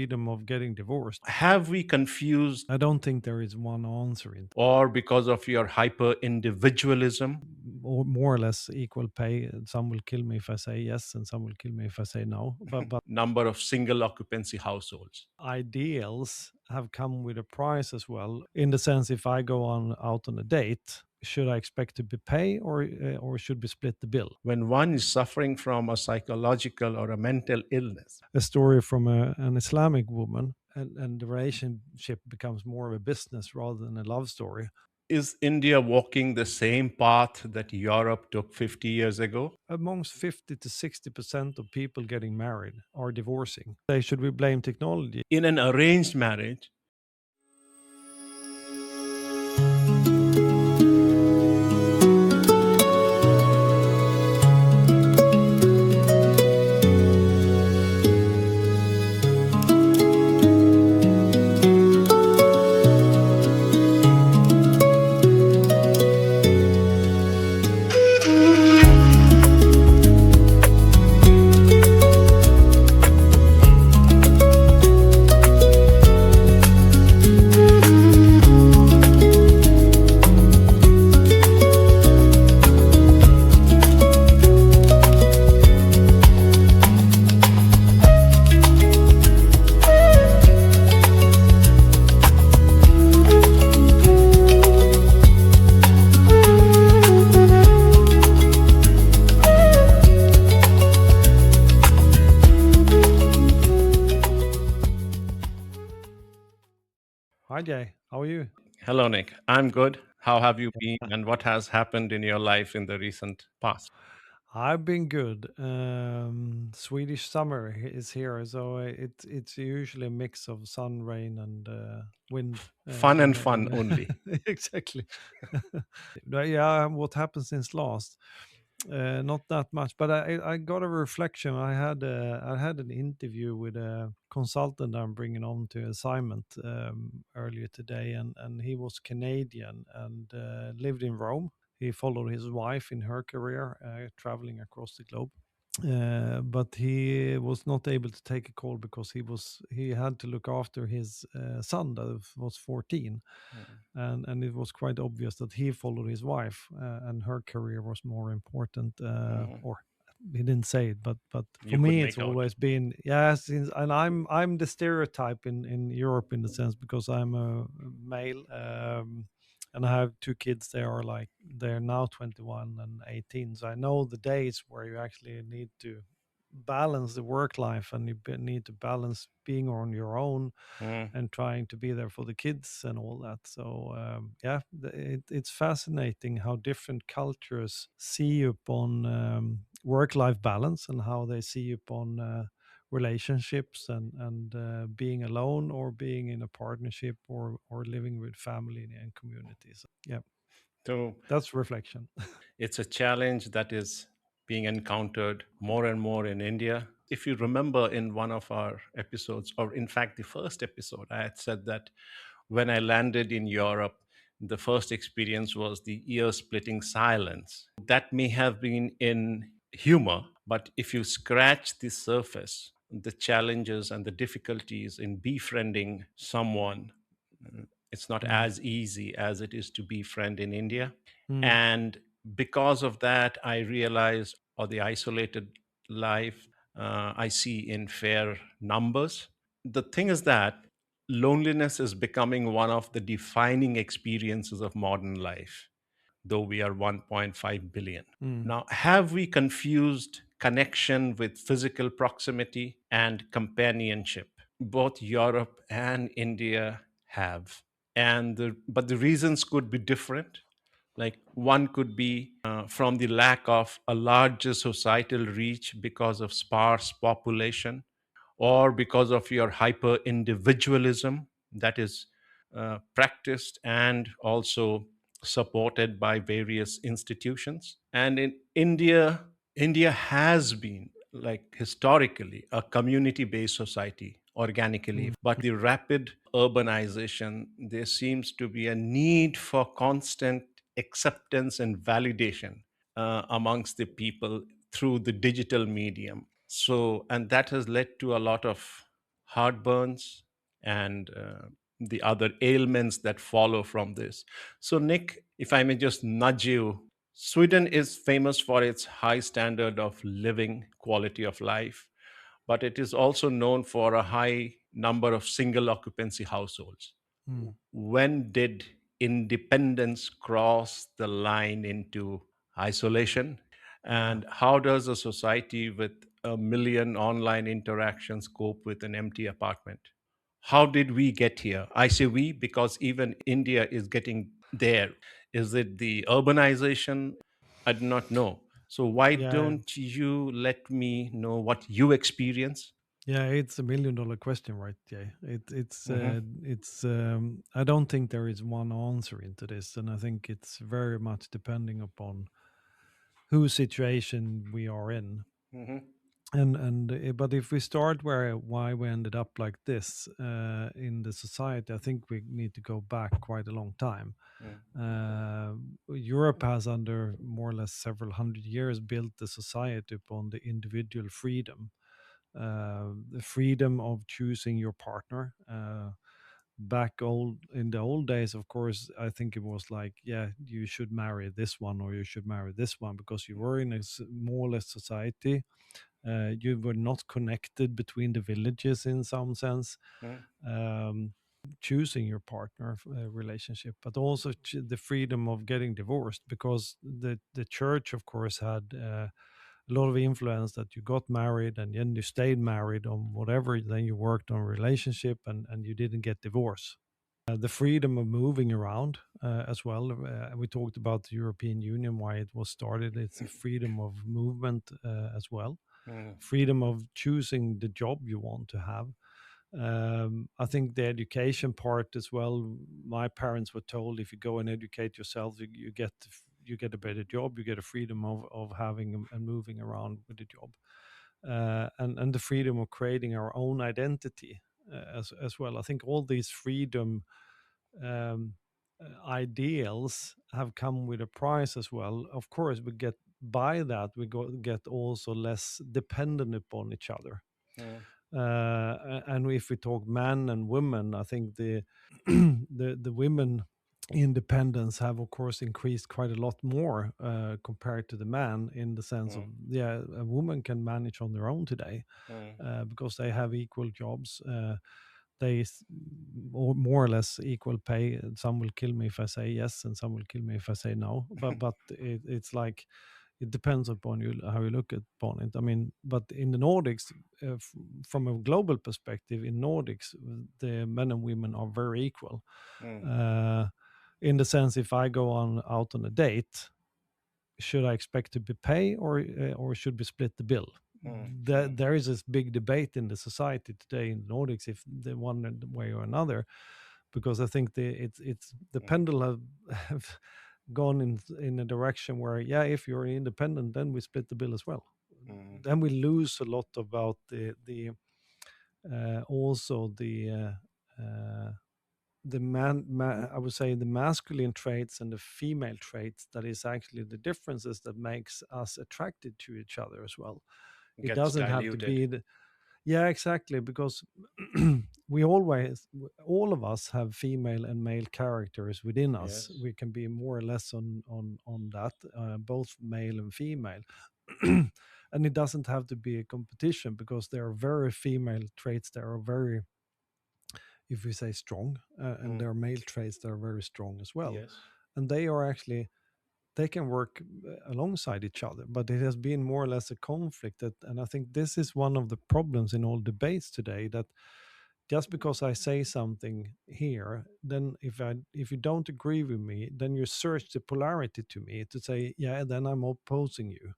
freedom of getting divorced. Have we confused, I don't think there is one answer in, or because of your hyper individualism? or more or less equal pay. Some will kill me if I say yes, and some will kill me if I say no. But Number of single occupancy households. ideals have come with a price as well. In the sense, if I go on out on a date, should I expect to be pay, or should we split the bill? When one is suffering from a psychological or a mental illness. A story from an Islamic woman, and the relationship becomes more of a business rather than a love story. Is India walking the same path that Europe took 50 years ago? Amongst 50 to 60% of people getting married are divorcing. Should we blame technology? In an arranged marriage, Hi, Jay. How are you? hello, Nick. I'm good. How have you been, and what has happened in your life in the recent past? I've been good. Swedish summer is here, so it's usually a mix of sun, rain, and wind. Fun and fun only. Exactly. Yeah, what happened since last? Not that much, but I got a reflection. I had an interview with a consultant I'm bringing on to assignment earlier today, and he was Canadian and lived in Rome. He followed his wife in her career, traveling across the globe. But he was not able to take a call because he had to look after his son that was 14, and it was quite obvious that he followed his wife, and her career was more important. Mhm. Or he didn't say it, but for You could me, it's make out. always been, yeah. And I'm the stereotype in Europe in the sense because I'm a male. And I have two kids. They're now 21 and 18. So I know the days where you actually need to balance the work life, and need to balance being on your own Mm. and trying to be there for the kids and all that. So yeah, it's fascinating how different cultures see upon work-life balance, and how they see upon relationships, and being alone or being in a partnership, or living with family and communities. Yeah, So that's reflection. it's a challenge that is being encountered more and more in India. If you remember in one of our episodes, or in fact, the first episode, I had said that when I landed in Europe, the first experience was the ear splitting silence. That may have been in humor, but if you scratch the surface, the challenges and the difficulties in befriending someone, it's not Mm. as easy as it is to befriend in India. Mm. And because of that, I realized, or the isolated life I see in fair numbers. The thing is that loneliness is becoming one of the defining experiences of modern life, though we are 1.5 billion. Mm. Now, have we confused connection with physical proximity and companionship? Both Europe and India have. But the reasons could be different. Like one could be from the lack of a larger societal reach because of sparse population, or because of your hyper individualism that is practiced and also supported by various institutions. And in India, India has been, like, historically a community based society organically, Mm. but the rapid urbanization, there seems to be a need for constant acceptance and validation amongst the people through the digital medium. So, and that has led to a lot of heartburns, and the other ailments that follow from this. So, Nick, if I may just nudge you, Sweden is famous for its high standard of living, quality of life, but it is also known for a high number of single occupancy households. Mm. When did independence cross the line into isolation? Yeah. And how does a society with a million online interactions cope with an empty apartment? How did we get here? I say we because even India is getting there. Is it the urbanization? I do not know. So, why Yeah. don't you let me know what you experience? Yeah, it's $1 million question, right? Yeah, Hmm. it's. I don't think there is one answer into this, and I think it's very much depending upon whose situation we are in. Hmm. But if we start where why we ended up like this in the society, I think we need to go back quite a long time. Uh, Europe has, under more or less several hundred years, built the society upon the individual freedom, the freedom of choosing your partner. Back old in the old days, of course, I think it was like, yeah, you should marry this one or you should marry this one because you were in a more or less society. You were not connected between the villages in some sense. Um, choosing your partner relationship, but also the freedom of getting divorced, because the church, of course, had a lot of influence that you got married and then you stayed married on whatever, then you worked on relationship and you didn't get divorced. The freedom of moving around as well. We talked about the European Union, why it was started. It's a freedom of movement as well, freedom of choosing the job you want to have. I think the education part as well. My parents were told if you go and educate yourself, you get a better job, you get a freedom of having and moving around with the job, and the freedom of creating our own identity as well. I think all these freedom um, ideals have come with a price as well. Of course, we get by that get also less dependent upon each other. And if we talk men and women, I think the the women independence have of course increased quite a lot more compared to the man, in the sense of, yeah, a woman can manage on their own today because they have equal jobs. They or more or less equal pay. Some will kill me if I say yes, and some will kill me if I say no. But it's like it depends upon you how you look upon it. I mean, but in the Nordics, from a global perspective, in Nordics, the men and women are very equal. Uh, in the sense, if I go on out on a date, should I expect to be pay or should we split the bill? There is this big debate in the society today in the Nordics, if the one way or another, because I think it's the pendulum have gone in a direction where, yeah, if you're independent, then we split the bill as well. Then we lose a lot about the also the I would say the masculine traits and the female traits, that is actually the differences that makes us attracted to each other as well. It Gets doesn't have to diluted. be yeah, exactly, because we always, all of us have female and male characters within us. Yes. We can be more or less on that, both male and female. And it doesn't have to be a competition, because there are very female traits that are very, if we say, strong, and Mm. there are male traits that are very strong as well, Yes. and they are actually, they can work alongside each other. But it has been more or less a conflict that, and I think this is one of the problems in all debates today, that just because I say something here, then if you don't agree with me, then you search the polarity to me to say, yeah, then I'm opposing you.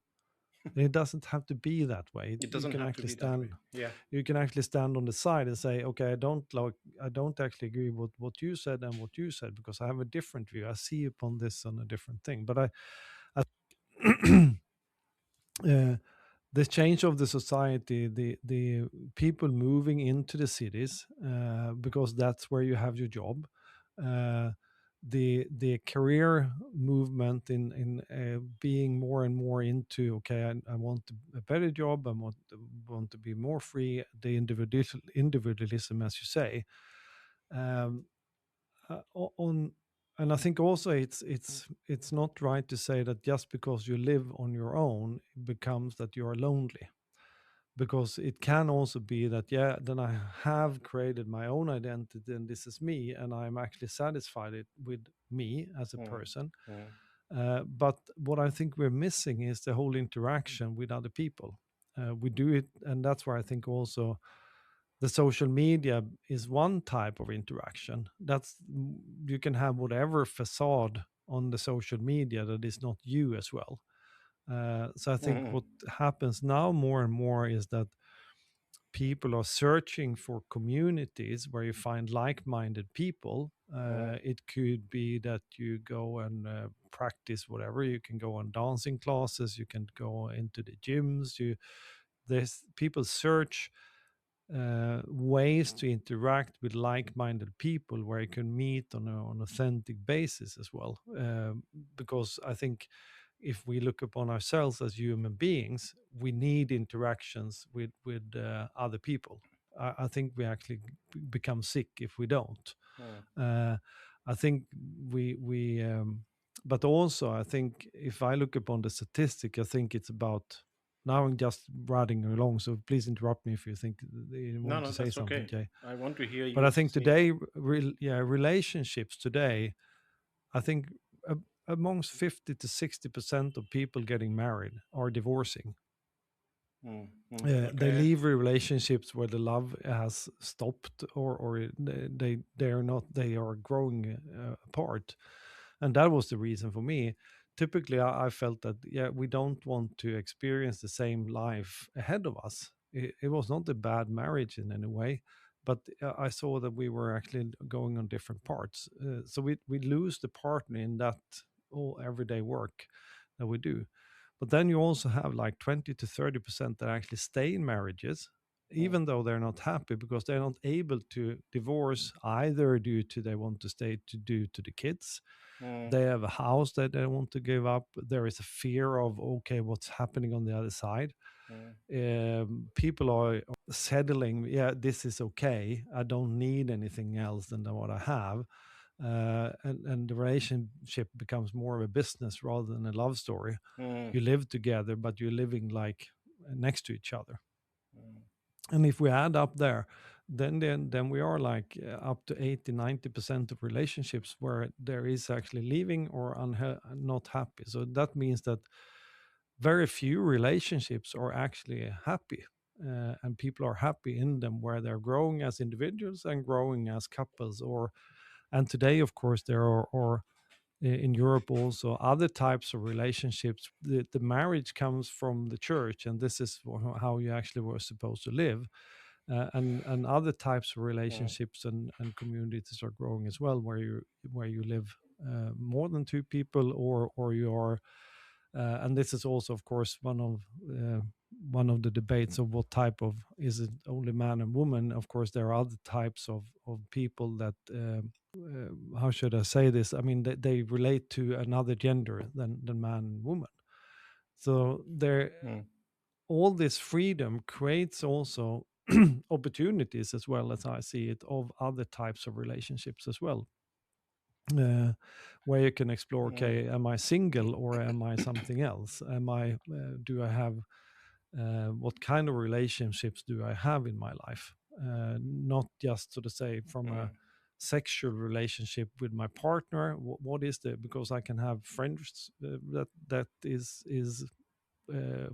And it doesn't have to be that way. It You doesn't can have to actually be that way. stand, Yeah. you can actually stand on the side and say, okay, I don't actually agree with what you said and what you said, because I have a different view. I see upon this on a different thing. But I uh, the change of the society, the people moving into the cities because that's where you have your job. Uh, the career movement in being more and more into, okay, I want a better job, want to be more free, the individualism, as you say. um, on And I think also it's not right to say that just because you live on your own it becomes that you are lonely, because it can also be that, yeah, then I have created my own identity and this is me and I'm actually satisfied with me as a mm, person. mm, But what I think we're missing is the whole interaction with other people. We do it, and that's where I think also the social media is one type of interaction. You can have whatever facade on the social media that is not you as well. So I think mm, what happens now more and more is that people are searching for communities where you find like-minded people. mm, It could be that you go and practice whatever. You can go on dancing classes. You can go into the gyms. There's people search ways to interact with like-minded people where you can meet on an authentic basis as well. Because I think if we look upon ourselves as human beings, we need interactions with other people. I think we actually become sick if we don't. mm, Uh, I think we but also I think if I look upon the statistic, I think it's about, now I'm just riding along, so please interrupt me if you think you no, want no, to say that's something, okay. Jay. I want to hear But I you think say. today, yeah, relationships today, I think amongst 50 to 60% of people getting married are divorcing. Mm, mm, They okay. leave relationships where the love has stopped, or they are not, they are growing apart, and that was the reason for me. Typically, I felt that, yeah, we don't want to experience the same life ahead of us. It was not a bad marriage in any way, but I saw that we were actually going on different parts. So we lose the partner in that all everyday work that we do. But then you also have like 20 to 30% that actually stay in marriages, Mm, even though they're not happy, because they're not able to divorce either due to they want to stay to due to the kids. mm, They have a house that they want to give up. There is a fear of, okay, what's happening on the other side. mm, People are settling, yeah, this is okay. I don't need anything else than what I have. And the relationship becomes more of a business rather than a love story. mm, You live together, but you're living like next to each other. mm, And if we add up there, then we are like up to 80-90% of relationships where there is actually leaving or not happy. So that means that very few relationships are actually happy. And people are happy in them where they're growing as individuals and growing as couples. Or and today, of course, there are in Europe also other types of relationships. The marriage comes from the church, and this is how you actually were supposed to live. And other types of mm, relationships and communities are growing as well, where you live more than two people, or you are. And this is also, of course, one of the debates of what type of, is it only man and woman. Of course, there are other types of people that how should I say this? I mean, they relate to another gender than man and woman. So there, mm, all this freedom creates also opportunities, as well as I see it, of other types of relationships as well, uh, where you can explore, mm, okay, am I single or am I something else? Am I do I have what kind of relationships do I have in my life? Not just, so to say, from a mm, sexual relationship with my partner. What is the, because I can have friends that is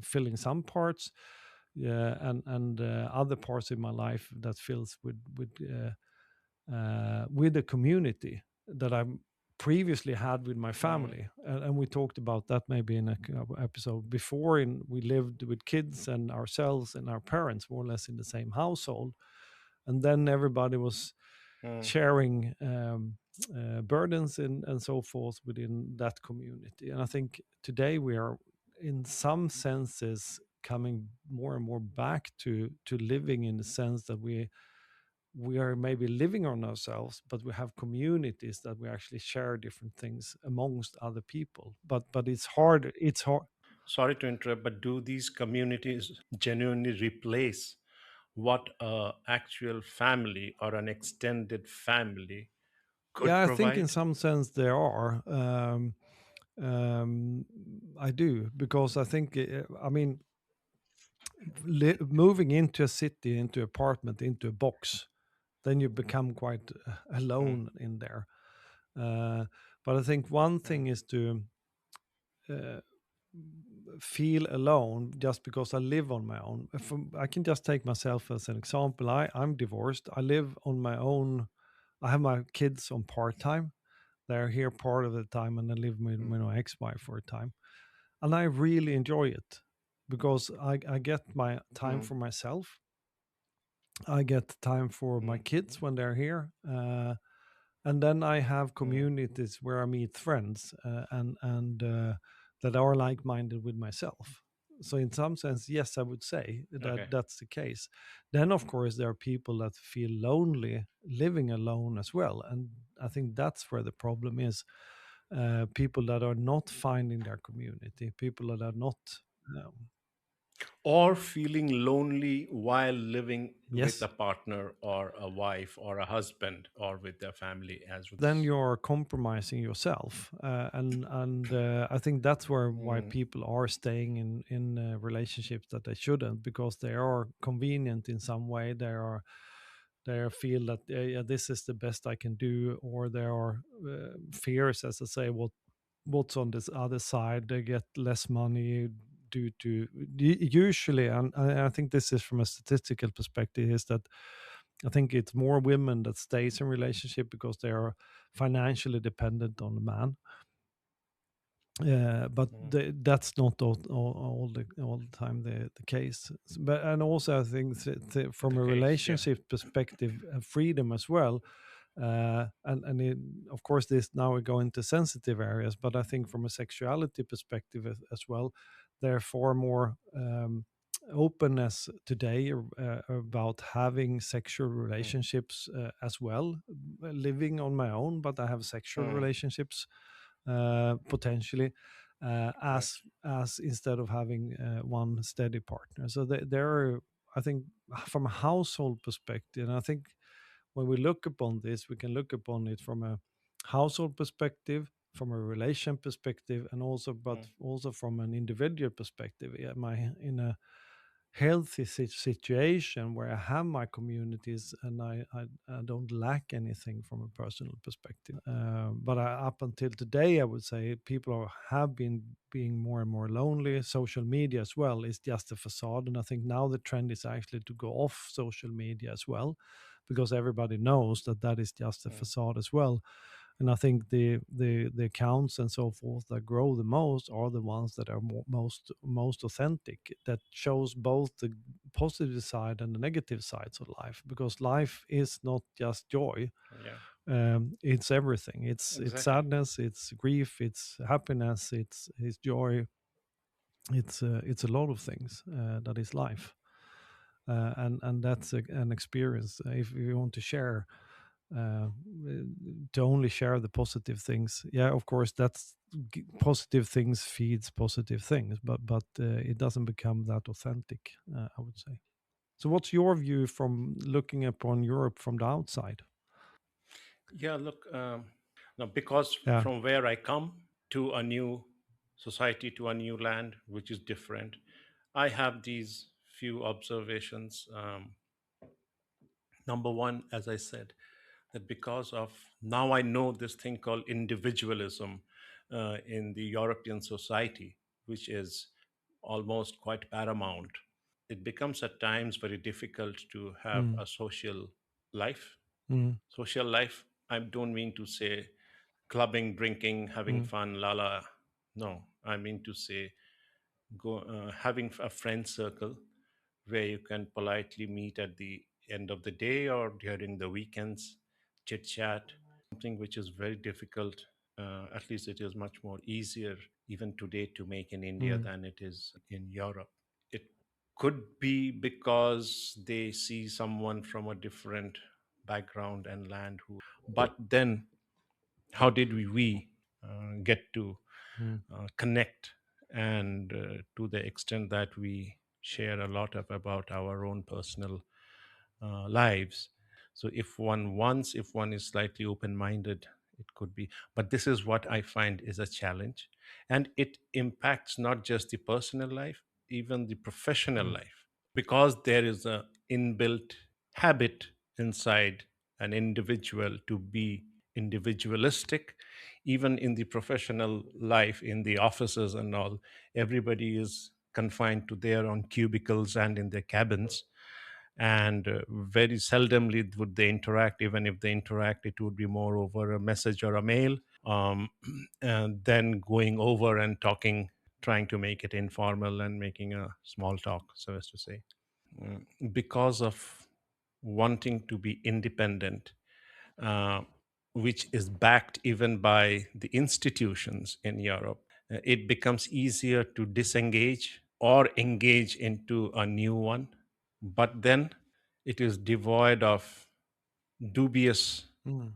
filling some parts, yeah, and other parts in my life that fills with the community that I previously had with my mm, family. And we talked about that maybe in a episode before. In we lived with kids and ourselves and our parents more or less in the same household, and then everybody was mm, sharing burdens and so forth within that community. And I think today we are, in some senses, coming more and more back to living in the sense that we are maybe living on ourselves, but we have communities that we actually share different things amongst other people. But it's hard. It's hard. Sorry to interrupt, but do these communities genuinely replace what a actual family or an extended family could Yeah, I think in provide? some sense there are. I do, because I think, I mean, moving into a city, into apartment, into a box, then you become quite Mm, alone in there. Uh, but I think one mm, thing is to uh, feel alone just because I live on my own. I can just take myself as an example. I'm divorced. I live on my own. I have my kids on part time. They're here part of the time, and I live mm, with my ex-wife for a time, and I really enjoy it because I get my time mm, for myself. I get time for my mm. kids when they're here. And then I have Mm. communities where I meet friends, and that are like-minded with myself. So in some sense, yes, I would say that Okay. that's the case. Then of course there are people that feel lonely living alone as well, and I think that's where the problem is. People that are not finding their community, people that are not. Um, Or feeling lonely while living with a yes, partner or a wife or a husband or with their family as well. then you're compromising yourself, and I think that's why Mm, people are staying in relationships that they shouldn't, because they are convenient in some way. They feel that, yeah, yeah, this is the best I can do, or there are fears, as I say, what's on this other side. They get less money due to, usually, and I think this is from a statistical perspective, is that I think it's more women that stays in relationship because they are financially dependent on the man. But mm. that's not all the time the case. But and also I think from The a case, yeah. relationship perspective, freedom as well. And of course, this now we go into sensitive areas, but I think from a sexuality perspective as well, there are far more openness today about having sexual Mm, relationships as well, living on my own, but I have sexual mm. relationships potentially, Right. as instead of having one steady partner. So there are, I think, from a household perspective, and I think when we look upon this, we can look upon it from a household perspective, from a relation perspective, and also, but Mm, also from an individual perspective. Am I in a healthy situation where I have my communities, and I don't lack anything from a personal perspective? But up until today, I would say people have been being more and more lonely. Social media as well is just a facade, and I think now the trend is actually to go off social media as well, because everybody knows that that is just a mm. facade as well. And I think the accounts and so forth that grow the most are the ones that are most authentic, that shows both the positive side and the negative sides of life, because life is not just joy. Yeah, It's everything. It's exactly. sadness, it's grief, it's happiness, it's joy. It's a lot of things that is life, and that's an experience. If you want to share, uh, to only share the positive things, yeah, of course, that's positive things feeds positive things, but it doesn't become that authentic, I would say. So what's your view from looking upon Europe from the outside? Yeah, look, now because Yeah. from where I come to a new society, to a new land, which is different, I have these few observations. Number one, as I said, that because of now I know this thing called individualism in the European society, which is almost quite paramount. It becomes at times very difficult to have Mm, a social life. mm, Social life, I don't mean to say clubbing, drinking, having mm, fun, la la. No, I mean to say having a friend circle where you can politely meet at the end of the day or during the weekends, chit chat, something which is very difficult. At least it is much more easier even today to make in India mm, than it is in Europe. It could be because they see someone from a different background and land. But then, how did we get to mm, connect, and to the extent that we share a lot of about our own personal lives. So if one is slightly open minded, it could be. But this is what I find is a challenge, and it impacts not just the personal life, even the professional mm, life, because there is a inbuilt habit inside an individual to be individualistic. Even in the professional life, in the offices and all, everybody is confined to their own cubicles and in their cabins, and very seldomly would they interact. Even if they interact, it would be more over a message or a mail, um, and then going over and talking, trying to make it informal and making a small talk, so as to say. Because of wanting to be independent, uh, which is backed even by the institutions in Europe, it becomes easier to disengage or engage into a new one. But then it is devoid of dubiousness mm,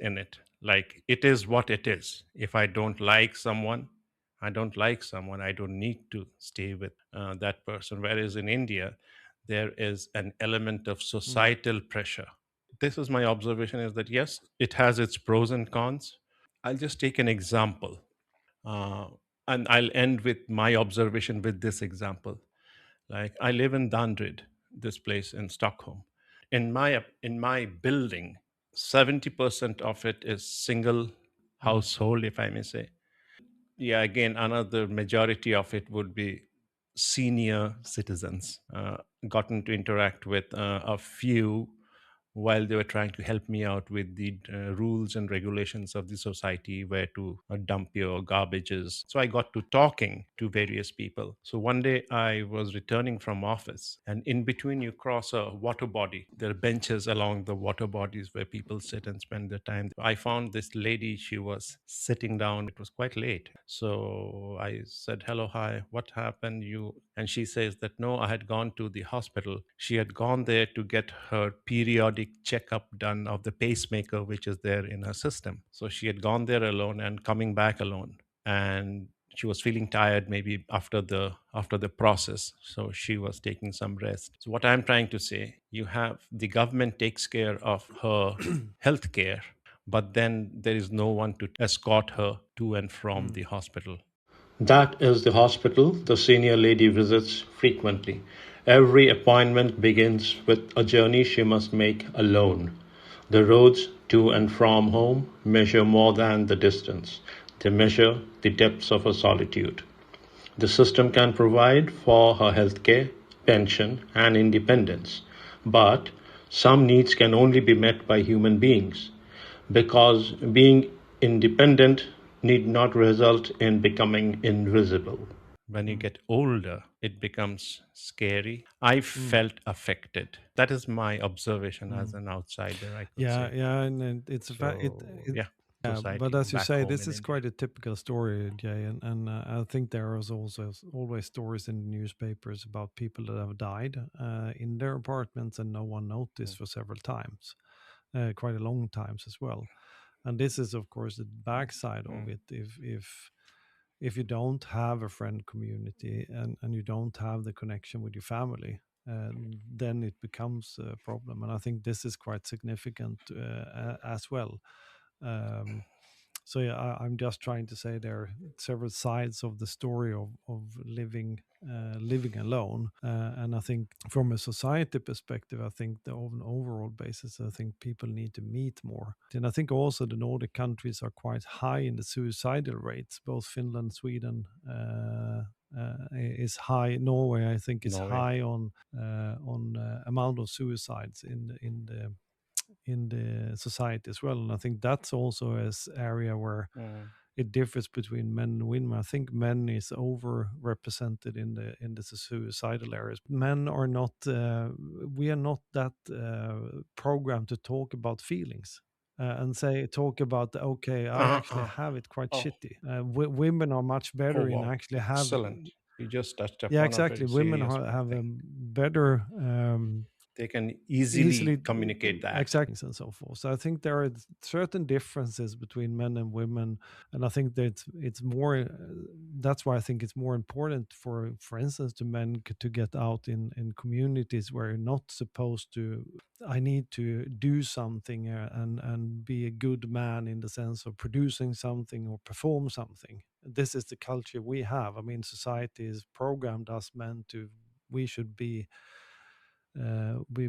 in it. Like, it is what it is. If I don't like someone, I don't like someone. I don't need to stay with that person. Whereas in India, there is an element of mm, societal pressure. This is my observation, is that yes, it has its pros and cons. I'll just take an example, uh, and I'll end with my observation with this example. Like, I live in Danderyd, this place in Stockholm. In my building, 70% of it is single mm, household, if I may say. Yeah, again, another majority of it would be senior citizens. Gotten to interact with a few while they were trying to help me out with the rules and regulations of the society, where to dump your garbages. So I got to talking to various people. So one day I was returning from office, and in between you cross a water body. There are benches along the water bodies where people sit and spend their time. I found this lady, she was sitting down. It was quite late. So I said, hello, hi, what happened? And she says that no, I had gone to the hospital. She had gone there to get her periodic checkup done of the pacemaker, which is there in her system. So she had gone there alone and coming back alone. And she was feeling tired, maybe after the process, so she was taking some rest. So what I'm trying to say, you have the government takes care of her health care, but then there is no one to escort her to and from mm, the hospital. That is the hospital the senior lady visits frequently. Every appointment begins with a journey she must make alone. The roads to and from home measure more than the distance, they measure the depths of her solitude. The system can provide for her healthcare, pension, and independence, but some needs can only be met by human beings, because being independent need not result in becoming invisible. When you mm, get older, it becomes scary. I mm, felt affected. That is my observation as mm. an outsider, I could Yeah, say. yeah, and it's a So, yeah, yeah, but society as you back say, home this in is India. quite a typical story, Jay, and I think there is also always stories in the newspapers about people that have died in their apartments and no one Mm, noticed for several times, quite a long times as well. And this is, of course, the backside of mm, it. If you don't have a friend community and you don't have the connection with your family, then it becomes a problem. And I think this is quite significant as well. Um, so yeah, I'm just trying to say there are several sides of the story of living alone, and I think from a society perspective, I think the on an overall basis, I think people need to meet more, and I think also the Nordic countries are quite high in the suicidal rates. Both Finland, Sweden. Is high. Norway, I think, is Norway. high on amount of suicides in the society as well. And I think that's also as area where Mm, it differs between men and women. I think men is overrepresented in the suicidal areas. Men are not. We are not that programmed to talk about feelings. And say talk about okay, I actually uh, have it quite oh, shitty. Women are much oh, better in wow. actually have Excellent. You just touched yeah, upon a exactly. very Women serious have a thing. better They can easily easily communicate that. exactly and so forth. So I think there are certain differences between men and women, and I think that it's more. That's why I think it's more important for instance, to men to get out in communities where you're not supposed to. I need to do something and be a good man in the sense of producing something or perform something. This is the culture we have. I mean, society is programmed us men to. We should be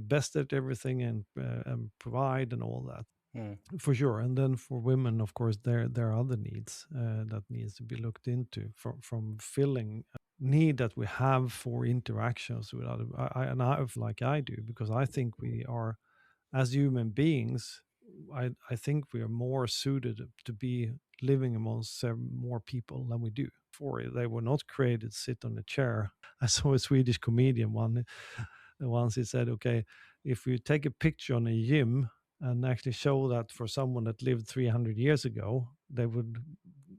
best at everything and provide and all that Mm, for sure. And then for women, of course, there are other needs that needs to be looked into from filling need that we have for interactions with other. And I like I do because I think we are as human beings. I think we are more suited to be living amongst more people than we do. For they were not created to sit on a chair. I saw a Swedish comedian once he said, okay, if you take a picture on a gym and actually show that for someone that lived 300 years ago, they would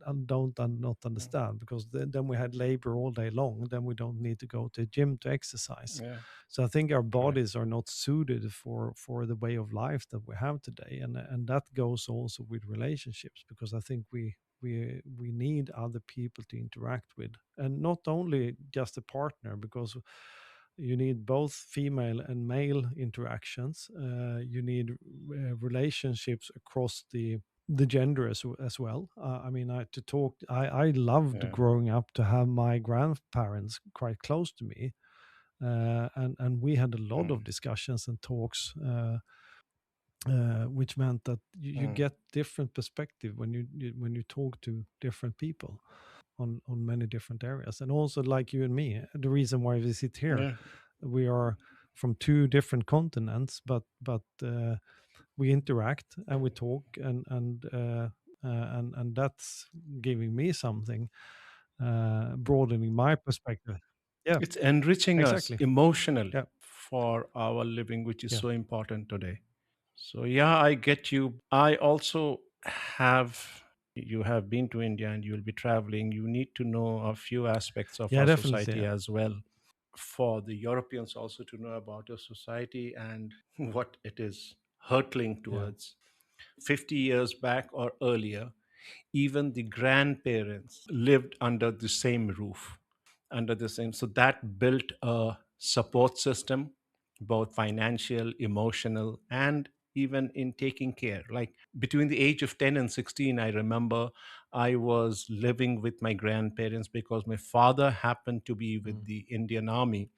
not mm, understand because then we had labor all day long. Then we don't need to go to a gym to exercise. yeah, So I think our correct. bodies are not suited for the way of life that we have today, and that goes also with relationships because I think we need other people to interact with, and not only just a partner because you need both female and male interactions. You need relationships across the gender as well. I mean, I loved Yeah. growing up to have my grandparents quite close to me, and we had a lot of Mm, discussions and talks, which meant that you mm, get different perspective when you talk to different people on many different areas. And also, like you and me, the reason why we sit here, yeah. we are from two different continents, but we interact and we talk, and that's giving me something, broadening my perspective. Yeah, It's enriching us exactly. emotionally Yeah, for our living, which is yeah, so important today. So, yeah, I get you. I also have, you have been to India and you'll be traveling. You need to know a few aspects of yeah, our definitely. society Yeah, as well. For the Europeans also to know about our society and what it is hurtling yeah. towards. 50 years back or earlier, even the grandparents lived under the same roof, under the same. So that built a support system, both financial, emotional, and even in taking care. Like between the age of 10 and 16, I remember I was living with my grandparents because my father happened to be with Mm, the Indian Army,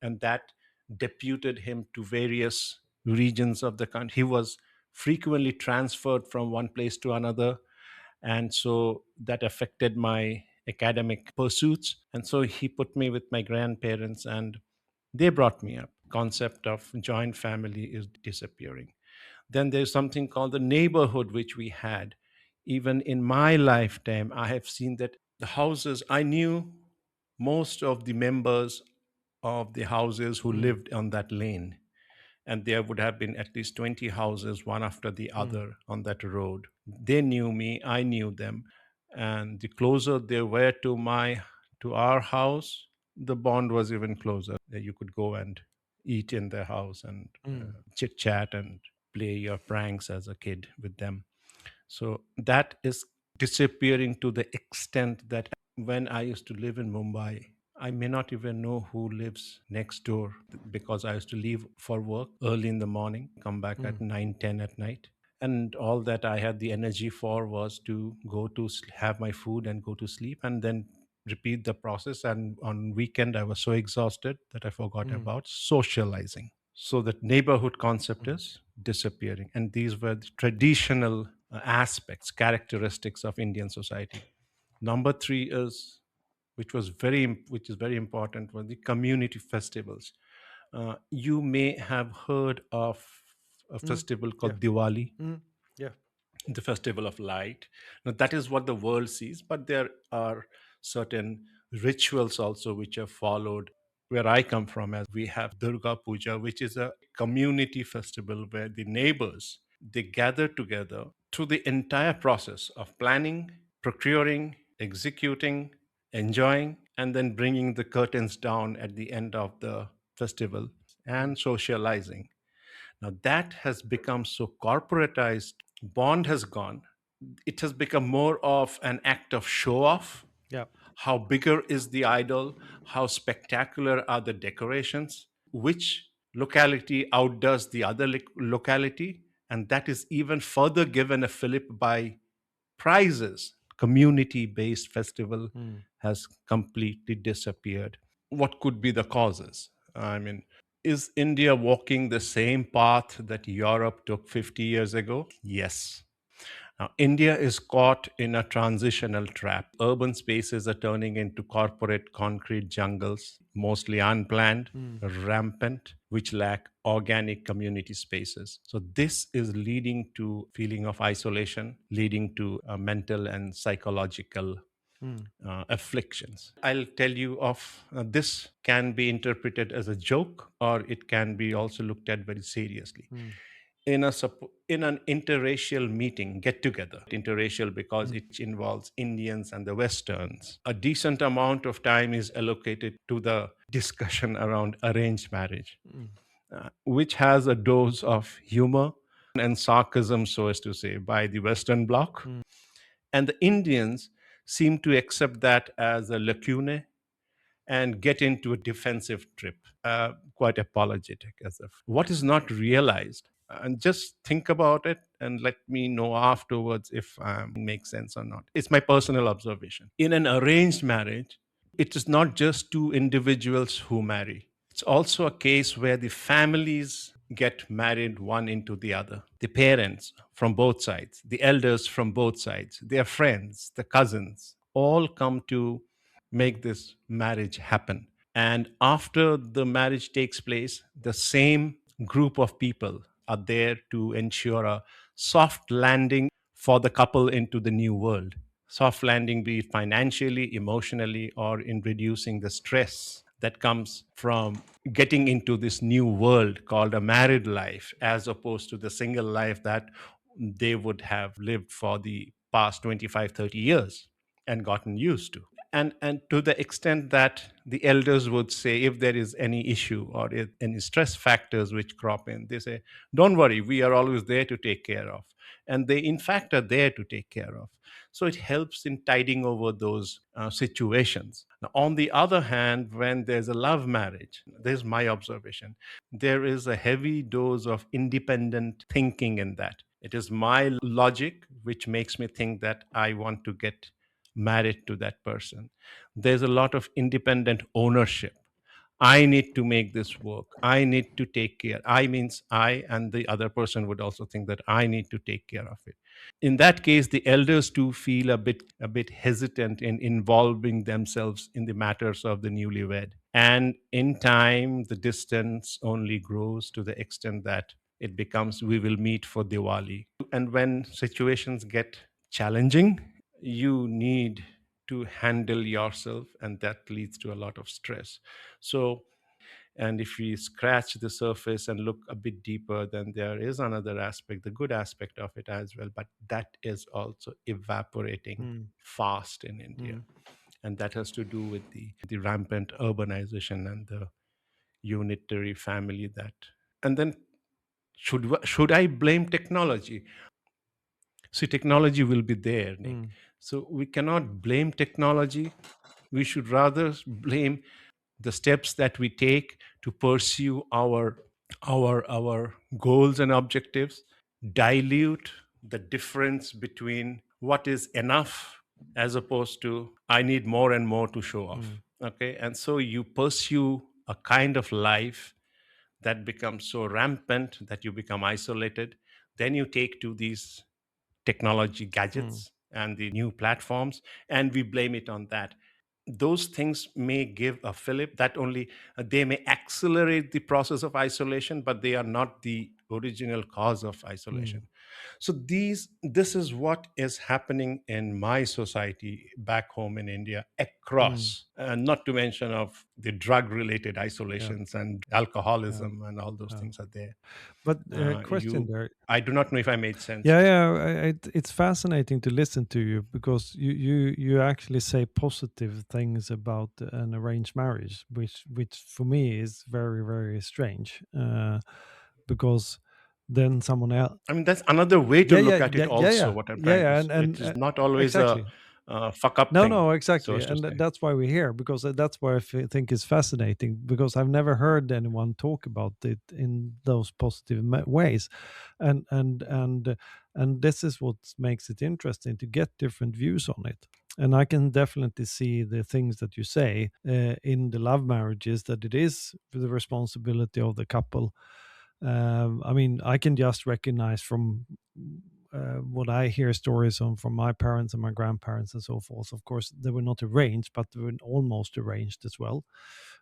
and that deputed him to various regions of the country. He was frequently transferred from one place to another, and so that affected my academic pursuits. And so he put me with my grandparents, and they brought me up. Concept of joint family is disappearing. Then there's something called the neighborhood, which we had. Even in my lifetime, I have seen that the houses, I knew most of the members of the houses who mm, lived on that lane, and there would have been at least 20 houses one after the mm, other on that road. They knew me, I knew them, and the closer they were to our house, the bond was even closer. That you could go and eat in their house and mm, chit chat and play your pranks as a kid with them. So that is disappearing to the extent that when I used to live in Mumbai, I may not even know who lives next door because I used to leave for work early in the morning, come back at mm, 9, 10 at night. And all that I had the energy for was to go to have my food and go to sleep and then repeat the process. And on weekend, I was so exhausted that I forgot mm, about socializing. So that neighborhood concept mm, is disappearing. And these were the traditional aspects, characteristics of Indian society. Number three is, which is very important, were the community festivals. You may have heard of a mm, festival yeah, called Diwali, mm, yeah, the festival of light. Now, that is what the world sees, but there are certain rituals also which are followed. Where I come from, as we have Durga Puja, which is a community festival where the neighbors, they gather together through the entire process of planning, procuring, executing, enjoying, and then bringing the curtains down at the end of the festival. mm, and socializing. Now that has become so corporatized, bond has gone. It has become more of an act of show off. yeah, How bigger is the idol? How spectacular are the decorations? Which locality outdoes the other locality? And that is even further given a fillip by prizes. Community based festival mm, has completely disappeared. What could be the causes? I mean, is India walking the same path that Europe took 50 years ago? Yes. Now, India is caught in a transitional trap. Urban spaces are turning into corporate concrete jungles, mostly unplanned, mm, rampant, which lack organic community spaces. So this is leading to feeling of isolation, leading to mental and psychological mm, afflictions. I'll tell you of this can be interpreted as a joke, or it can be also looked at very seriously. mm, In an interracial meeting, get together, interracial because mm, it involves Indians and the Westerns, a decent amount of time is allocated to the discussion around arranged marriage, mm, which has a dose of humor and sarcasm, so as to say, by the Western Bloc. mm, And the Indians seem to accept that as a lacune and get into a defensive trip, quite apologetic as if what is not realized. And just think about it and let me know afterwards if makes sense or not. It's my personal observation. In an arranged marriage, it is not just two individuals who marry. It's also a case where the families get married one into the other. The parents from both sides, the elders from both sides, their friends, the cousins, all come to make this marriage happen. And after the marriage takes place, the same group of people are there to ensure a soft landing for the couple into the new world. Soft landing, be it financially, emotionally, or in reducing the stress that comes from getting into this new world called a married life, as opposed to the single life that they would have lived for the past 25, 30 years and gotten used to. And to the extent that the elders would say, if there is any issue or if any stress factors which crop in, they say, don't worry, we are always there to take care of. And they in fact are there to take care of. So it helps in tiding over those situations. Now, on the other hand, when there's a love marriage, there's my observation, there is a heavy dose of independent thinking in that. It is my logic which makes me think that I want to get married to that person. There's a lot of independent ownership. I need to make this work. I need to take care. I means I, and the other person would also think that I need to take care of it. In that case, the elders too feel a bit hesitant in involving themselves in the matters of the newlywed. And in time, the distance only grows to the extent that it becomes we will meet for Diwali. And when situations get challenging, you need to handle yourself, and that leads to a lot of stress. So, and if we scratch the surface and look a bit deeper, then there is another aspect, the good aspect of it as well, but that is also evaporating mm, fast in India. mm, And that has to do with the rampant urbanization and the unitary family that. And then should I blame technology? See, technology will be there, Nick. mm, So we cannot blame technology. We should rather blame the steps that we take to pursue our goals and objectives, dilute the difference between what is enough as opposed to I need more and more to show off. mm, Okay, and so you pursue a kind of life that becomes so rampant that you become isolated. Then you take to these technology mm, gadgets and the new platforms, and we blame it on that. Those things may give a fillip that only they may accelerate the process of isolation, but they are not the original cause of mm, isolation. So this is what is happening in my society back home in India, mm, across, not to mention of the drug related yeah, isolations and yeah, alcoholism and all those yeah. things are there. But question You there. I do not know if I made sense Yeah, to you. yeah, it's fascinating to listen to you because you actually say positive things about an arranged marriage, which for me is very very strange, because then someone else. I mean, that's another way to Yeah, yeah, look at it yeah, yeah, also, yeah, what I'm yeah, trying to yeah, it is not always a exactly. fuck up No, thing, no, so exactly, as to and say. that's why we're here because that's why think is fascinating because I've never heard anyone talk about it in those positive ways, and and and uh, and this is what makes it interesting to get different views on it. And I can definitely see the things that you say in the love marriages that it is the responsibility of the couple. I mean, I can just recognize from what I hear stories on from my parents and my grandparents and so forth. Of course, they were not arranged, but they were almost arranged as well.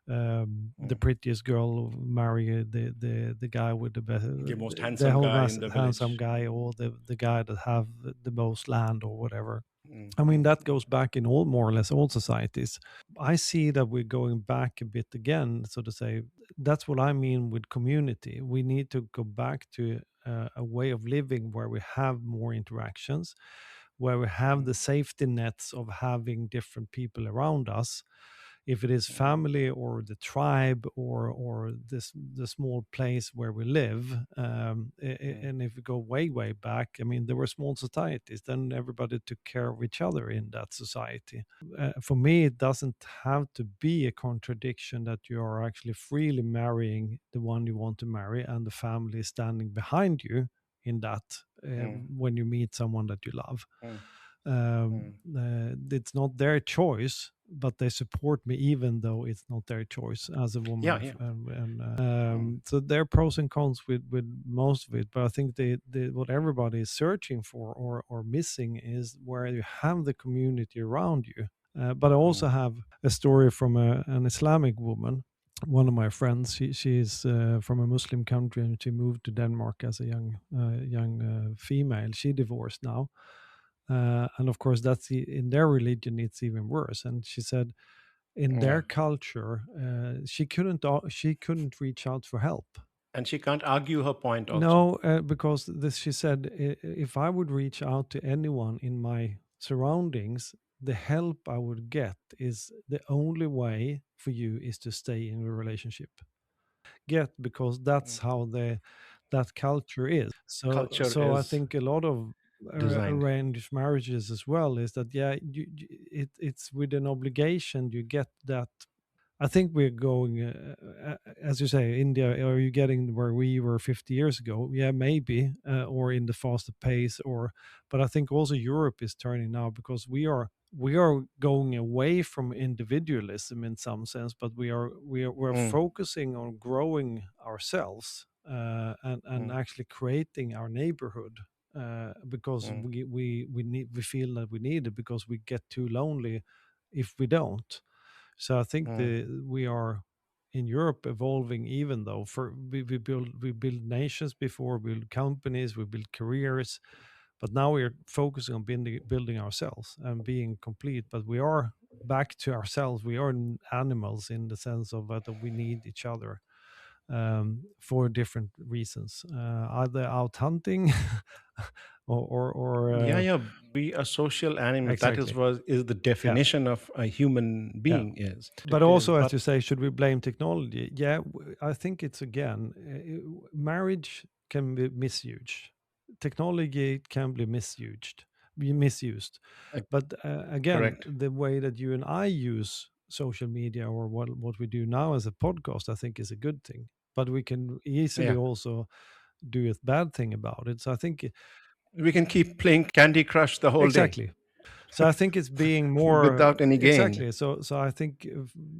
The Mm. prettiest girl marry the guy with the best, The most the handsome whole guy nice in the handsome village. guy, or the guy that have the most land or whatever. Mm, I mean, mm, that goes back in all more or less all societies. I see that we're going back a bit again, so to say. That's what I mean with community. We need to go back to a way of living where we have more interactions, where we have mm, the safety nets of having different people around us, if it is mm, family or the tribe or the small place where we live. mm, And if we go way back, I mean, there were small societies, then everybody took care of each other in that society. For me, it doesn't have to be a contradiction that you are actually freely marrying the one you want to marry and the family is standing behind you in that, mm, when you meet someone that you love. mm, mm. It's not their choice, but they support me even though it's not their choice as a woman. Yeah, yeah. And Mm, so there are pros and cons with most of it, but I think what everybody is searching for or missing is where you have the community around you. But I also mm, have a story from an Islamic woman, one of my friends. She's from a Muslim country and she moved to Denmark as a young female. She divorced now, and of course that's in their religion it's even worse. And she said in yeah. their culture she couldn't reach out for help. And she can't argue her point also. No, because this, she said, if I would reach out to anyone in my surroundings, the help I would get is the only way for you is to stay in a relationship. Get, because that's Mm. how that culture is. Culture So I is think a lot of designed. arranged marriages as well is that, yeah, it's with an obligation you get that. I think we're going, as you say, India. Are you getting where we were 50 years ago? Yeah, maybe, or in the faster pace, or. But I think also Europe is turning now because we are going away from individualism in some sense, but we're Mm, focusing on growing ourselves, and mm, actually creating our neighborhood. Because mm, we feel that we need it because we get too lonely if we don't. So I think mm, we are in Europe evolving, even though we build nations before, we build companies, we build careers, but now we're focusing on building ourselves and being complete. But we are back to ourselves. We are animals in the sense of that we need each other, for different reasons, either out hunting or yeah, yeah. Be a social animal. That is exactly, was is the yeah. definition of a human Yeah. being is. But It is. also, as But you say, should we blame technology? Yeah, I think it's again, marriage can be misused. Technology can be misused. uh, But again, correct. the way that you and I use social media or what we do now as a podcast, I think is a good thing. But we can easily Yeah. also do a bad thing about it. So I think We can keep playing Candy Crush the whole day exactly. So I think it's being more without any gain. exactly. So I think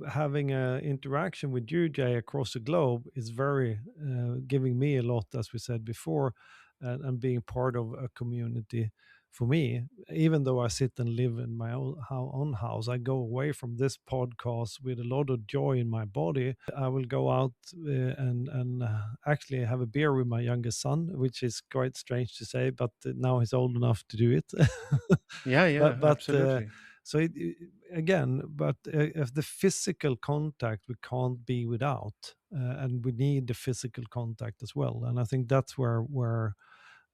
having a interaction with you, Jay, across the globe is very giving me a lot, as we said before, and being part of a community. For me, even though I sit and live in my own house, I go away from this podcast with a lot of joy in my body. I will go out and actually have a beer with my youngest son, which is quite strange to say, but now he's old enough to do it. Yeah, but yeah, but absolutely. so again, but if the physical contact we can't be without, and we need the physical contact as well, and I think that's where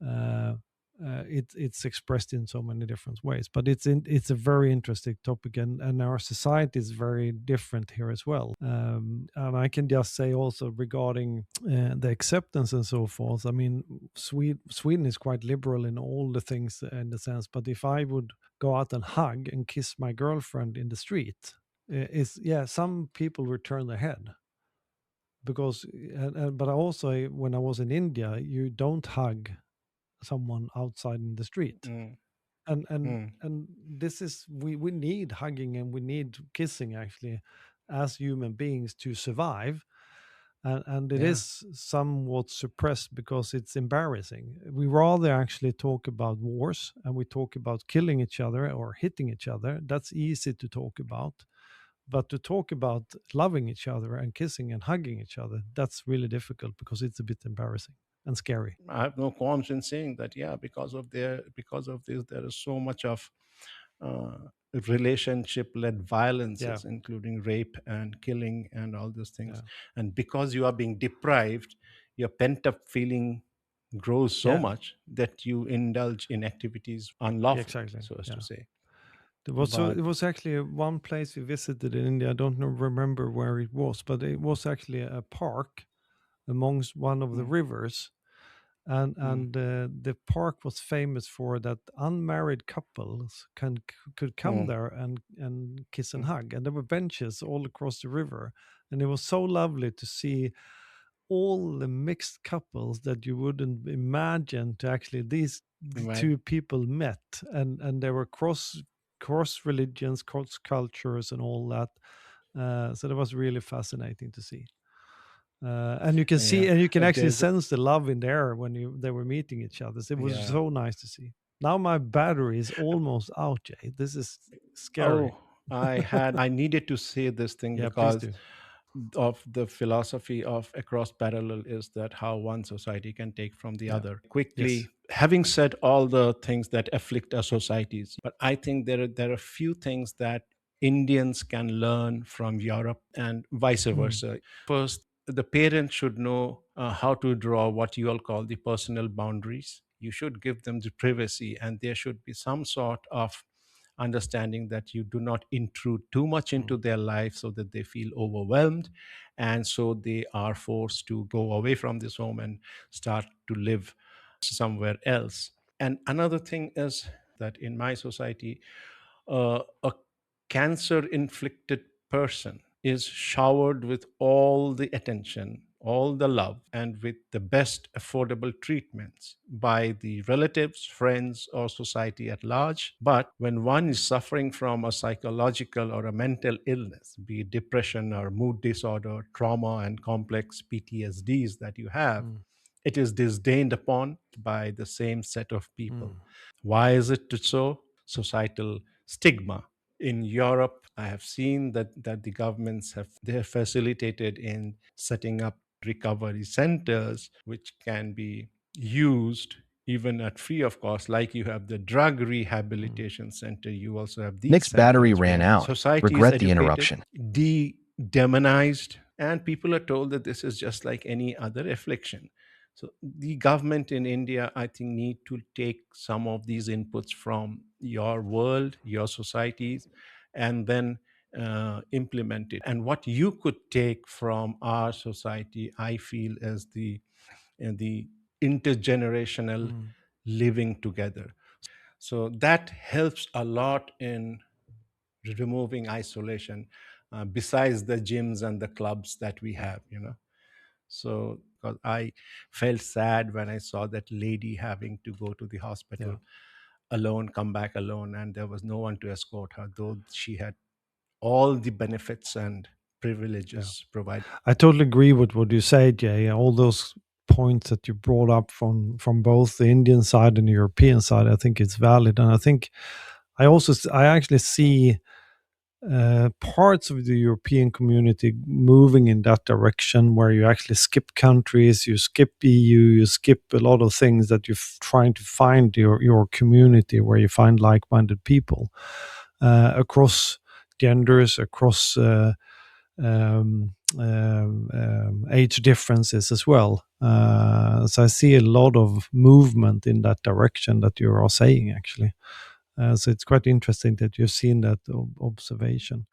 uh, it's expressed in so many different ways. But it's a very interesting topic, and our society is very different here as well. And I can just say also regarding the acceptance and so forth. I mean, Sweden is quite liberal in all the things in the sense. But if I would go out and hug and kiss my girlfriend in the street, is yeah, some people would turn their head because. But also when I was in India, you don't hug someone outside in the street, Mm, and and mm, and this is we need hugging and we need kissing actually as human beings to survive, and it yeah. is somewhat suppressed because it's embarrassing. We rather actually talk about wars, and we talk about killing each other or hitting each other. That's easy to talk about, but to talk about loving each other and kissing and hugging each other, that's really difficult because it's a bit embarrassing and scary. I have no qualms in saying that. Yeah, because of this, there is so much of uh, relationship-led Yeah, violences, including rape and killing and all those yeah, things. And because you are being deprived, your pent-up feeling grows so yeah, much that you indulge in activities yeah, unlawful, exactly. so as to Yeah. say. It But was actually one place we visited in India. I don't know, remember where it was, but it was actually a park amongst one of the mm, rivers, mm, and the park was famous for that unmarried couples could come mm, there and kiss and mm, hug, and there were benches all across the river, and it was so lovely to see all the mixed couples that you wouldn't imagine to actually the right. two people met, and they were cross religions, cross cultures, and all that. So that was really fascinating to see. And you can see, Yeah, and you can actually there's sense the love in the air when they were meeting each other. So it was yeah. so nice to see. Now my battery is almost out, Jay. This is scary. Oh, I needed to say this thing Yeah, please because do. of the philosophy of across parallel is that how one society can take from the Yeah. other. Yes. Quickly, having said all the things that afflict our societies, but I think there are few things that Indians can learn from Europe and vice Mm, versa. First, the parent should know how to draw what you all call the personal boundaries. You should give them the privacy, and there should be some sort of understanding that you do not intrude too much into mm, their life so that they feel overwhelmed, and so they are forced to go away from this home and start to live somewhere else. And another thing is that in my society, a cancer inflicted person is showered with all the attention, all the love, and with the best affordable treatments by the relatives, friends, or society at large. But when one is suffering from a psychological or a mental illness, be it depression or mood disorder, trauma, and complex PTSDs that you have, mm, it is disdained upon by the same set of mm, people. Why is it so? Societal stigma. In Europe, I have seen that the governments have facilitated in setting up recovery centers, which can be used even at free of cost. Like you have the drug mm, rehabilitation center, you also have these Nick's battery centers ran where out. society is Regret the educated, interruption. de-demonized, and people are told that this is just like any other affliction. So the government in India, I think, need to take some of these inputs from your world, your societies, and then implement it. And what you could take from our society, I feel, is the intergenerational mm. living together. So that helps a lot in removing isolation, besides the gyms and the clubs that we have. So 'cause I felt sad when I saw that lady having to go to the Yeah. hospital alone, come back alone, and there was no one to escort her, though she had all the benefits and Yeah. privileges provided. I totally agree with what you say, Jay. All those points that you brought up from both the Indian side and the European side. I think it's valid, and I think I actually see parts of the European community moving in that direction, where you actually skip countries, you skip EU, you skip a lot of things that you're trying to find your community where you find like-minded people across genders, across age differences as well. So I see a lot of movement in that direction that you are saying, actually. So it's quite interesting that you've seen that observation.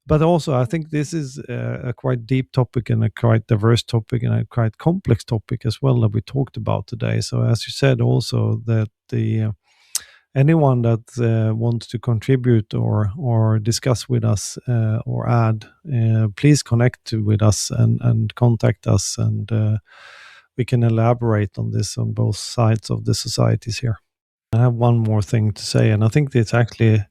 But also, I think this is a quite deep topic and a quite diverse topic and a quite complex topic as well that we talked about today. So as you said, also that the anyone that wants to contribute or discuss with us or add, please connect with us and contact us, and we can elaborate on this on both sides of the societies here. I have one more thing to say, and I think it's actually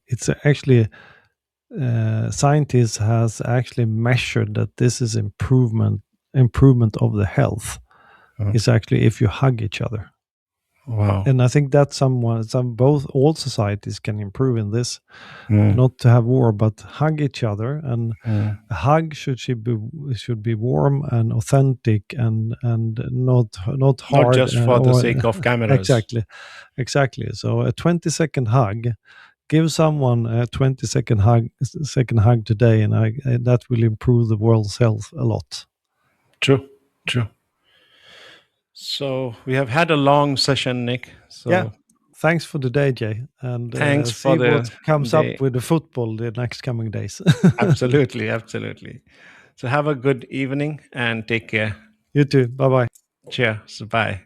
scientists has actually measured that this is improvement of the health is actually if you hug each other. Wow. And I think that's all societies can improve in this. Not to have war, but hug each other, and a hug should be warm and authentic and not hard. Not just for the sake of cameras. Exactly. So a 20-second hug, give someone a 20-second hug today, and that will improve the world's health a lot. True. So we have had a long session, Nick. So yeah. Thanks for the day, Jay, and thanks see for the what comes day. up with the football the next coming days. Absolutely. So have a good evening and take care. You too. Bye-bye. Cheers. Bye.